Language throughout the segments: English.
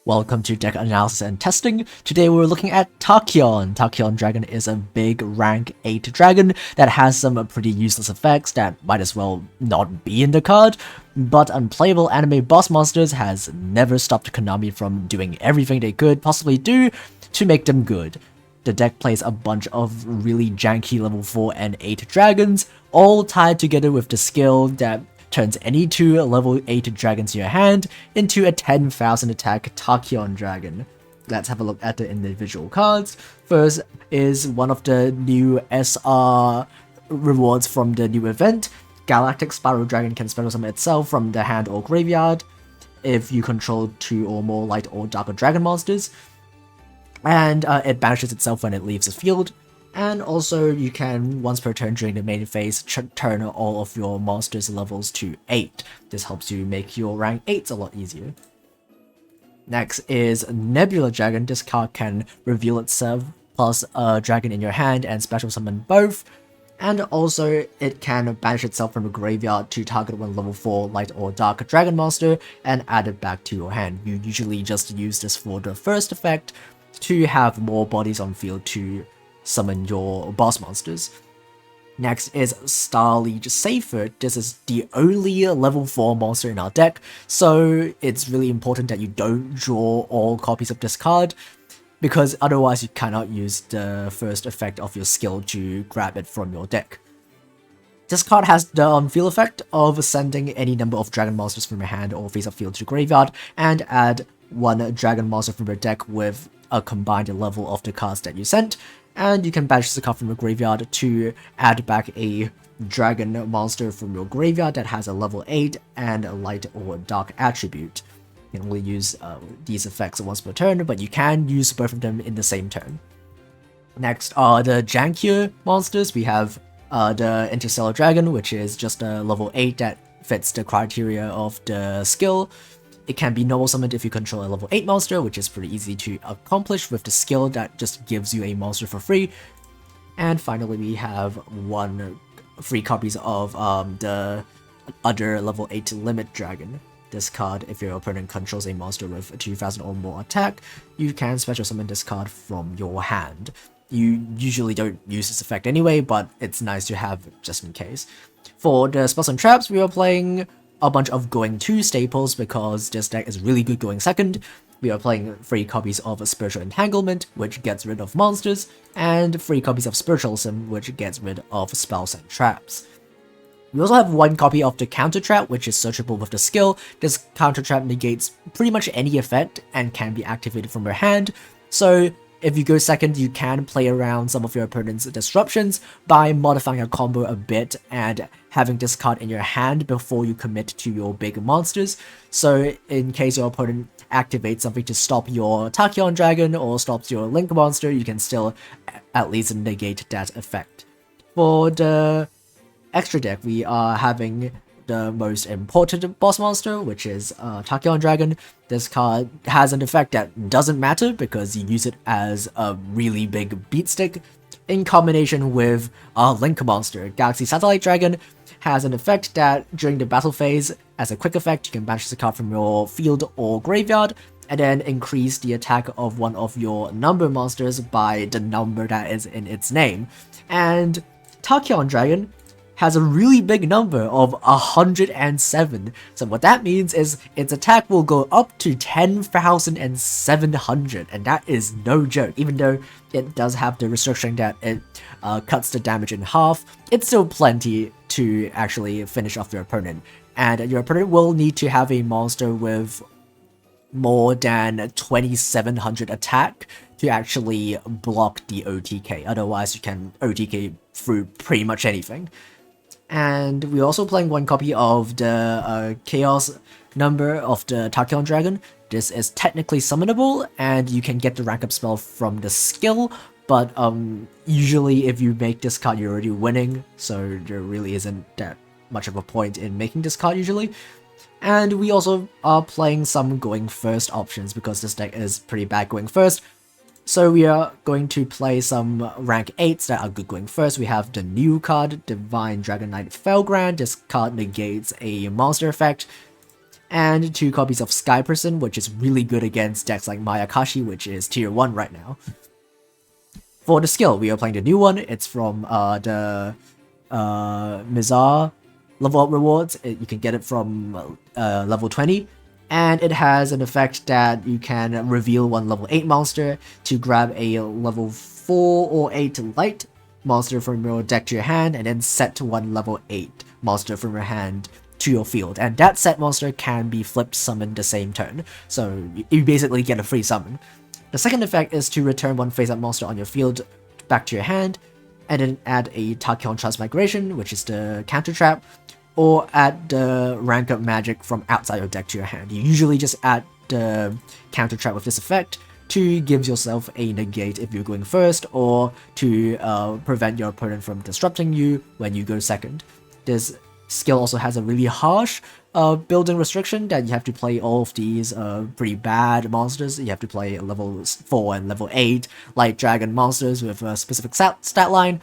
Welcome to Deck Analysis and Testing. Today we're looking at Tachyon. Tachyon Dragon is a big rank 8 dragon that has some pretty useless effects that might as well not be in the card, but unplayable anime boss monsters has never stopped Konami from doing everything they could possibly do to make them good. The deck plays a bunch of really janky level 4 and 8 dragons, all tied together with the skill that turns any two level 8 dragons in your hand into a 10,000 attack Tachyon dragon. Let's have a look at the individual cards. First is one of the new SR rewards from the new event. Galactic Spiral Dragon can special summon itself from the hand or graveyard if you control 2 or more light or darker dragon monsters. And it banishes itself when it leaves the field. And also, you can, once per turn during the main phase, turn all of your monsters' levels to 8. This helps you make your rank 8s a lot easier. Next is Nebula Dragon. This card can reveal itself plus a dragon in your hand and special summon both. And also, it can banish itself from the graveyard to target one level 4 light or dark dragon monster and add it back to your hand. You usually just use this for the first effect to have more bodies on field to summon your boss monsters. Next is Starliege Safer. This is the only level 4 monster in our deck, so it's really important that you don't draw all copies of this card, because otherwise you cannot use the first effect of your skill to grab it from your deck. This card has the on-field effect of sending any number of dragon monsters from your hand or face-up field to graveyard, and add one dragon monster from your deck with a combined level of the cards that you sent, and you can banish the card from your graveyard to add back a dragon monster from your graveyard that has a level 8 and a light or dark attribute. You can only use these effects once per turn, but you can use both of them in the same turn. Next are the jankier monsters. We have the Interstellar Dragon, which is just a level 8 that fits the criteria of the skill. It can be normal summoned if you control a level 8 monster, which is pretty easy to accomplish with the skill that just gives you a monster for free. And finally, we have 1 free copies of the other level 8 Limit Dragon. This card, if your opponent controls a monster with 2,000 or more attack, you can special summon this card from your hand. You usually don't use this effect anyway, but it's nice to have just in case. For the spells and traps, we are playing a bunch of going 2 staples because this deck is really good going second. We are playing 3 copies of Spiritual Entanglement, which gets rid of monsters, and 3 copies of Spiritualism, which gets rid of spells and traps. We also have 1 copy of the Counter Trap, which is searchable with the skill. This Counter Trap negates pretty much any effect and can be activated from your hand, so if you go second, you can play around some of your opponent's disruptions by modifying your combo a bit and having this card in your hand before you commit to your big monsters. So in case your opponent activates something to stop your Tachyon Dragon or stops your Link monster, you can still at least negate that effect. For the extra deck, we are having the most important boss monster, which is Tachyon Dragon. This card has an effect that doesn't matter because you use it as a really big beat stick in combination with a Link monster. Galaxy Satellite Dragon has an effect that during the battle phase, as a quick effect, you can banish the card from your field or graveyard and then increase the attack of one of your number monsters by the number that is in its name. And Tachyon Dragon has a really big number of 107. So what that means is its attack will go up to 10,700, and that is no joke. Even though it does have the restriction that it cuts the damage in half, it's still plenty to actually finish off your opponent. And your opponent will need to have a monster with more than 2,700 attack to actually block the OTK. Otherwise, you can OTK through pretty much anything. And we're also playing 1 copy of the Chaos number of the Tachyon Dragon. This is technically summonable, and you can get the rank up spell from the skill, but usually if you make this card, you're already winning, so there really isn't that much of a point in making this card usually. And we also are playing some going first options because this deck is pretty bad going first. So we are going to play some rank 8s that are good going first. We have the new card, Divine Dragon Knight Felgrand. This card negates a monster effect. and 2 copies of Sky Person, which is really good against decks like Mayakashi, which is tier 1 right now. For the skill, we are playing the new one. It's from the Mizar level up rewards. You can get it from level 20. And it has an effect that you can reveal one level 8 monster to grab a level 4 or 8 light monster from your deck to your hand, and then set to one level 8 monster from your hand to your field. And that set monster can be flipped summoned the same turn, so you basically get a free summon. The second effect is to return one face-up monster on your field back to your hand, and then add a Tachyon Transmigration, which is the counter trap, or add the rank up magic from outside your deck to your hand. You usually just add the counter trap with this effect to give yourself a negate if you're going first, or to prevent your opponent from disrupting you when you go second. This skill also has a really harsh building restriction that you have to play all of these pretty bad monsters. You have to play level 4 and level 8 light dragon monsters with a specific stat line,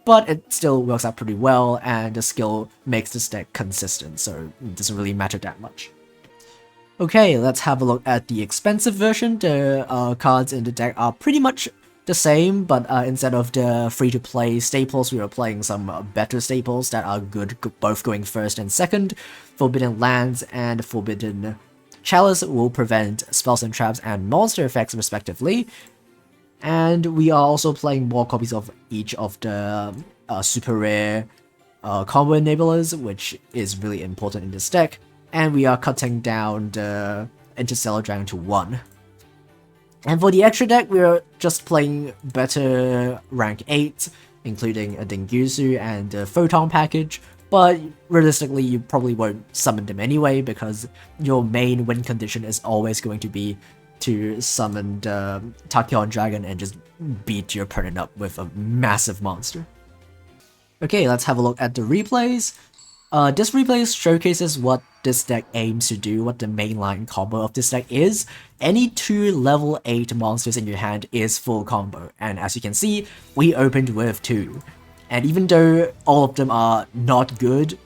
but it still works out pretty well, and the skill makes this deck consistent, so it doesn't really matter that much. Okay, let's have a look at the expensive version. The cards in the deck are pretty much the same, but instead of the free-to-play staples, we are playing some better staples that are good both going first and second. Forbidden Lands and Forbidden Chalice will prevent spells and traps and monster effects respectively. And we are also playing more copies of each of the super rare combo enablers, which is really important in this deck. And we are cutting down the Interstellar Dragon to 1. And for the extra deck, we are just playing better rank 8, including a Dengyusu and a Photon package, but realistically you probably won't summon them anyway, because your main win condition is always going to be to summon the Tachyon Dragon and just beat your opponent up with a massive monster. Okay, let's have a look at the replays. This replay showcases what this deck aims to do, what the mainline combo of this deck is. Any 2 level 8 monsters in your hand is full combo, and as you can see, we opened with 2. And even though all of them are not good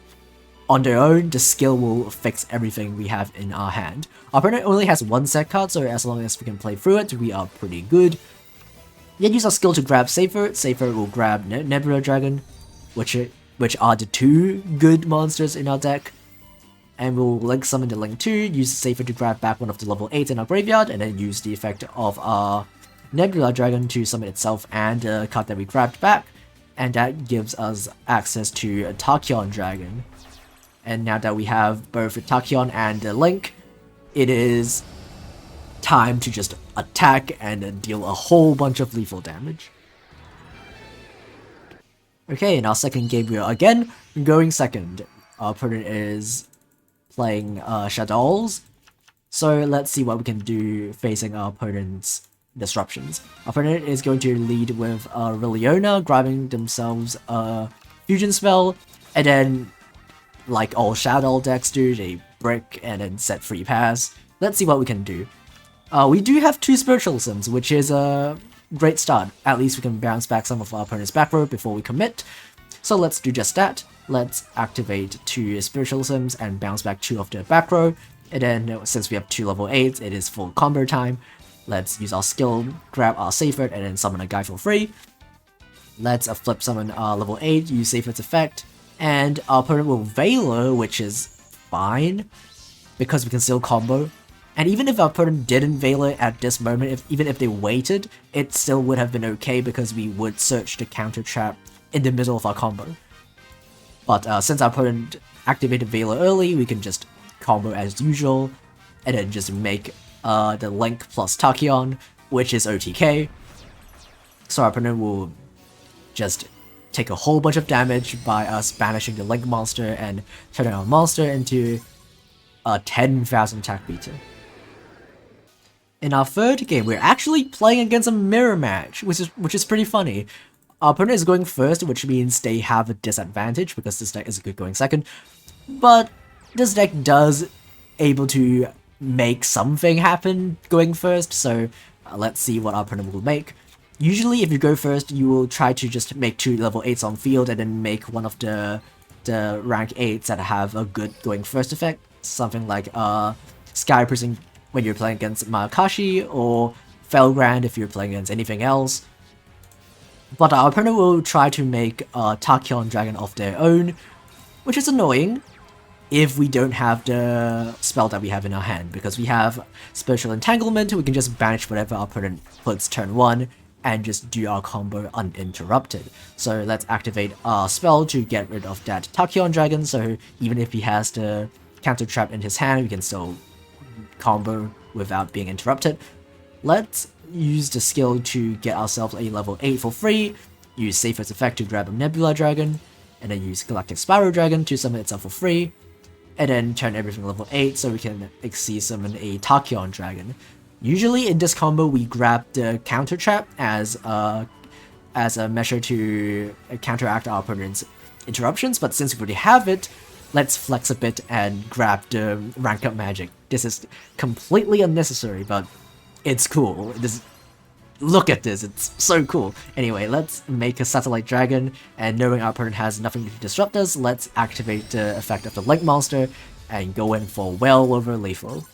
on their own, the skill will fix everything we have in our hand. Our opponent only has 1 set card, so as long as we can play through it, we are pretty good. Then use our skill to grab Safer. Safer will grab Nebula Dragon, which are the 2 good monsters in our deck. And we'll link summon the link 2, use Safer to grab back one of the level 8s in our graveyard, and then use the effect of our Nebula Dragon to summon itself and the card that we grabbed back. And that gives us access to a Tachyon Dragon. And now that we have both the Tachyon and the link, it is time to just attack and deal a whole bunch of lethal damage. Okay, in our second game we are again going second. Our opponent is playing Shadows, so let's see what we can do facing our opponent's disruptions. Our opponent is going to lead with Rilliona, grabbing themselves a fusion spell, and then, like all Shadow decks do, they brick and then set free pass. Let's see what we can do. We do have 2 Spiritualisms, which is a great start. At least we can bounce back some of our opponent's back row before we commit. So let's do just that. Let's activate 2 Spiritualisms and bounce back 2 of the back row. And then, since we have 2 level 8s, it is full combo time. Let's use our skill, grab our Safer, and then summon a guy for free. Let's flip summon our level 8, use Safer's effect, and our opponent will Veiler, which is fine, because we can still combo. And even if our opponent didn't Veiler at this moment, even if they waited, it still would have been okay, because we would search the counter trap in the middle of our combo. But since our opponent activated Veiler early, we can just combo as usual, and then just make the Link plus Tachyon, which is OTK. So our opponent will just take a whole bunch of damage by us banishing the Link monster and turning our monster into a 10,000 attack beater. In our third game, we're actually playing against a mirror match, which is pretty funny. Our opponent is going first, which means they have a disadvantage because this deck is good going second. But this deck does able to make something happen going first, so let's see what our opponent will make. Usually if you go first, you will try to just make 2 level 8s on field and then make one of the rank 8s that have a good going first effect. something like Sky Prison when you're playing against Makashi, or Felgrand if you're playing against anything else. But our opponent will try to make a Tachyon Dragon of their own, which is annoying if we don't have the spell that we have in our hand, because we have Spiritual Entanglement. We can just banish whatever our opponent puts turn 1 and just do our combo uninterrupted. So let's activate our spell to get rid of that Tachyon Dragon, so even if he has the counter trap in his hand, we can still combo without being interrupted. Let's use the skill to get ourselves a level 8 for free, use Safest Effect to grab a Nebula Dragon, and then use Galactic Spiral Dragon to summon itself for free, and then turn everything level 8 so we can Xyz summon a Tachyon Dragon. Usually in this combo we grab the counter trap as a measure to counteract our opponent's interruptions, but since we already have it, let's flex a bit and grab the rank up magic. This is completely unnecessary, but it's cool. Look at this, it's so cool. Anyway, let's make a Satellite Dragon, and knowing our opponent has nothing to disrupt us, let's activate the effect of the Link Monster and go in for well over lethal.